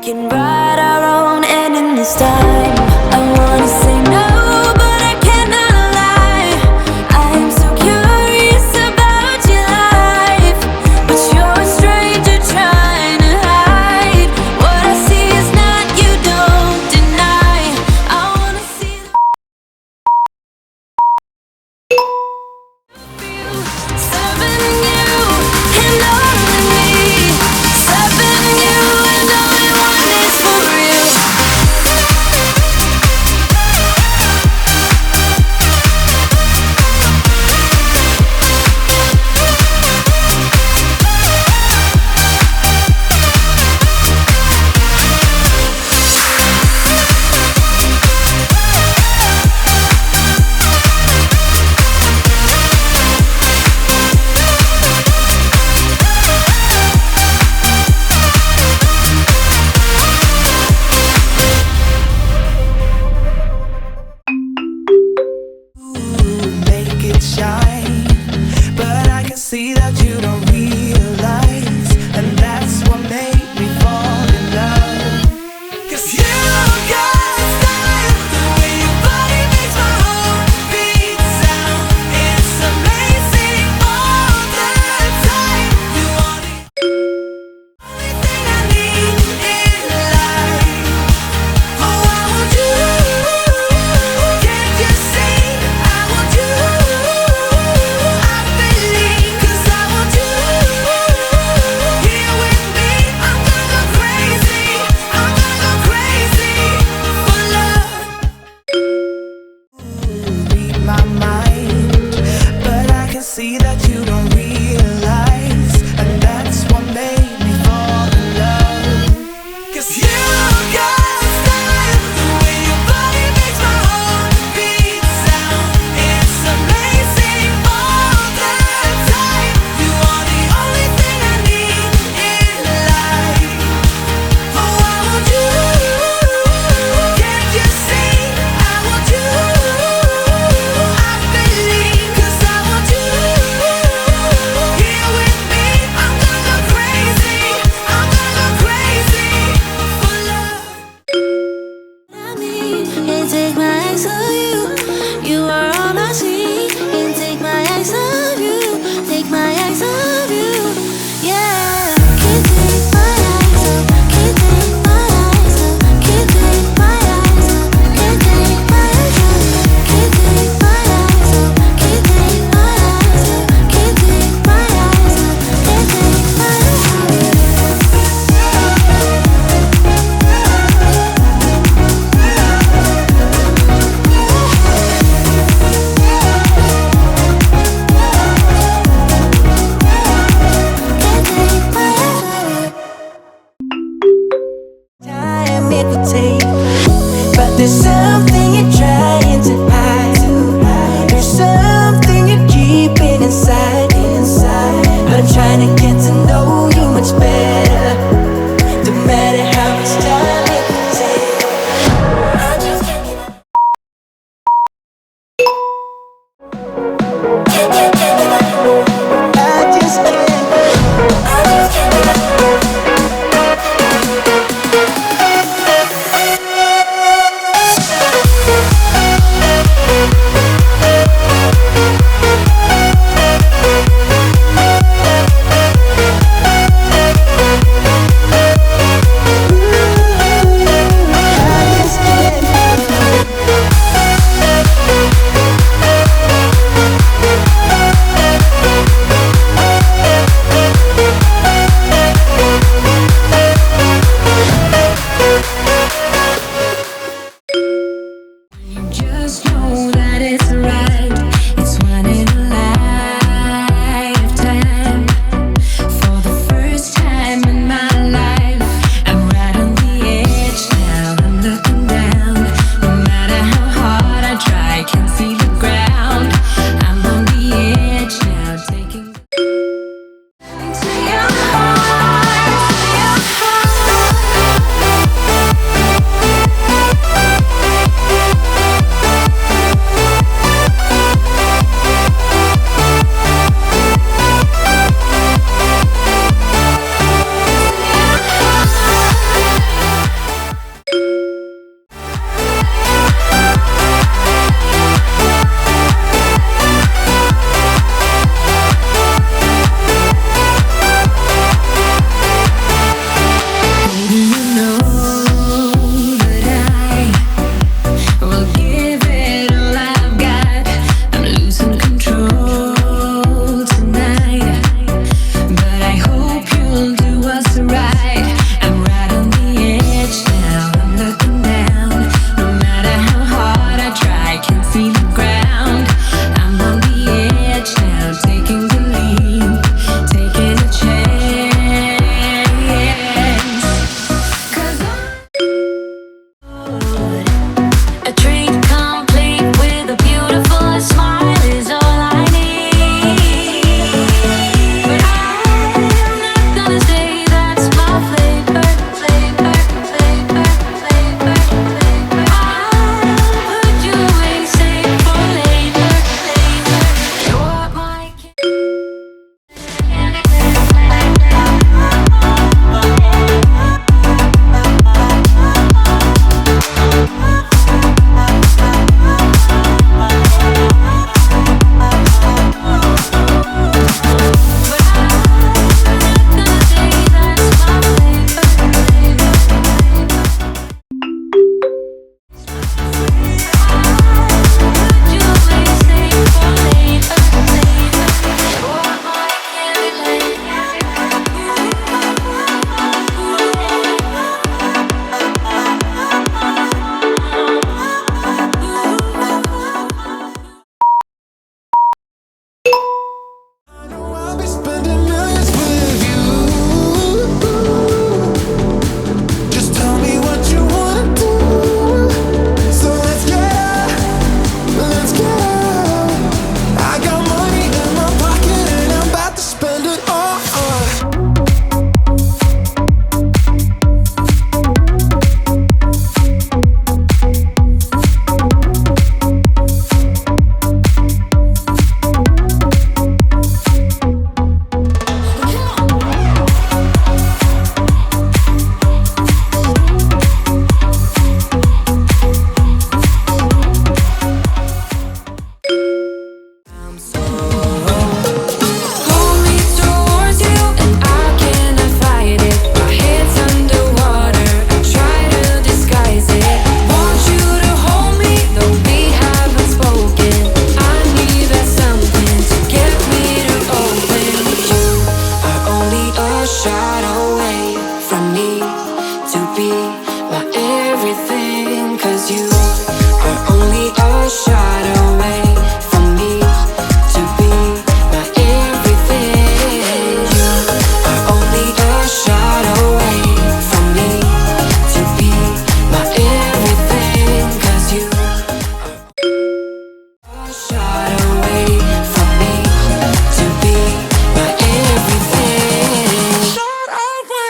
can write our own ending this time. I wanna say no, but I cannot lie. I am so curious about your life, but you're a stranger trying to hide. What I see is not, you don't deny. I wanna see the serving you and only me, serving you and only one is for real. my everything. 'Cause you are only a shot away from me to be my everything. You are only a shot away from me to be my everything. 'Cause you are a shot away from me to be my everything. Shot away.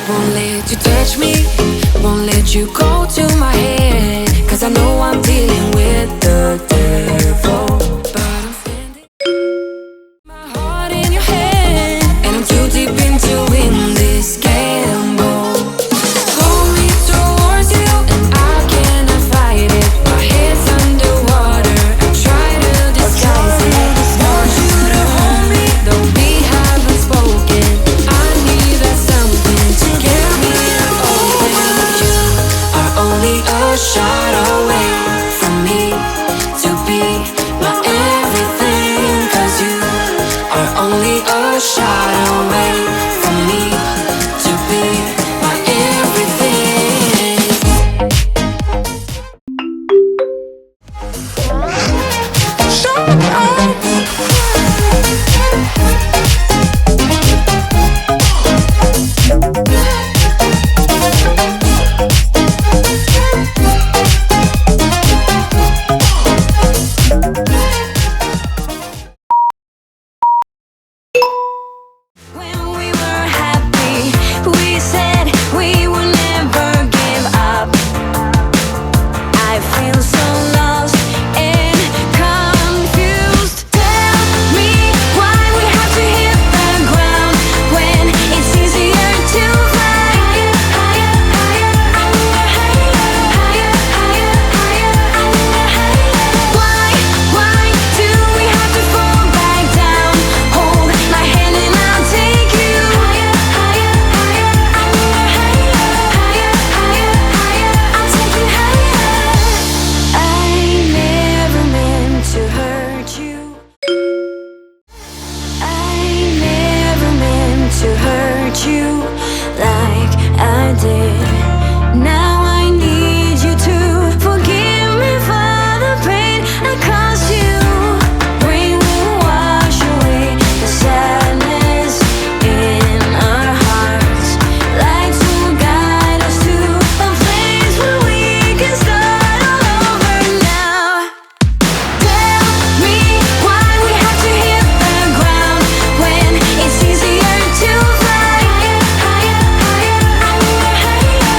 Won't let you touch me, won't let you go to my head. 'Cause I know I'm dealing with the devil, but I'm standing my heart in your hand, and I'm too deep into win this gamble. Pull me towards you and I cannot fight it. My head's underwater, I try to disguise it. Want you to hold me, though we haven't spoken. I need that something to get me open. You are only a shot away from me to be my everything. 'Cause you are only a shot away from me to be my everything. Shut up. When we were happy, we said we would never give up. I feel so lost and confused. Tell me why we have to hit the ground when it's easier to fly higher, higher, higher, higher, higher, higher, higher. Why do we have to fall back down? Hold my hand and I'll take you higher, higher, higher, higher, higher, higher. I'll take you higher. I never meant to hurt you. I never meant to hurt you like I did. Now I need you to forgive me for the pain I caused you. Rain will wash away the sadness in our hearts. Lights will guide us to a place where we can start all over now. Tell me why we have to hit the ground when it's easier to fly higher, higher, higher, higher,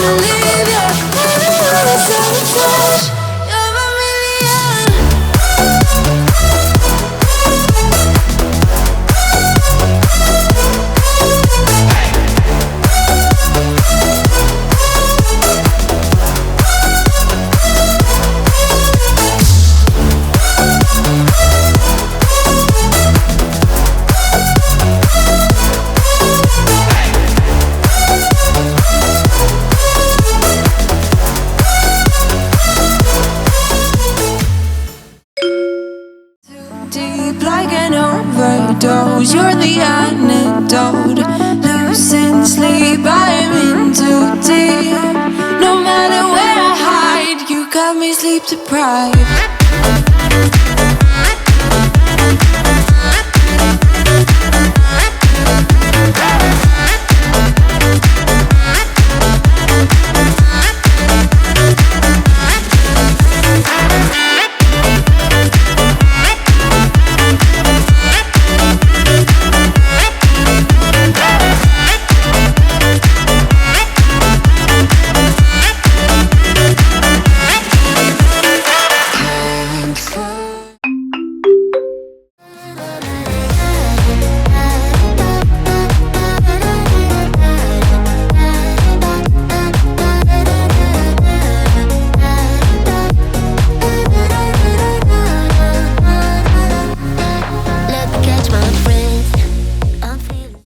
believe you. I'm so touched. You're a million. Deep like an overdose, you're the antidote. Losing sleep, I'm in too deep. No matter where I hide, you got me sleep deprived.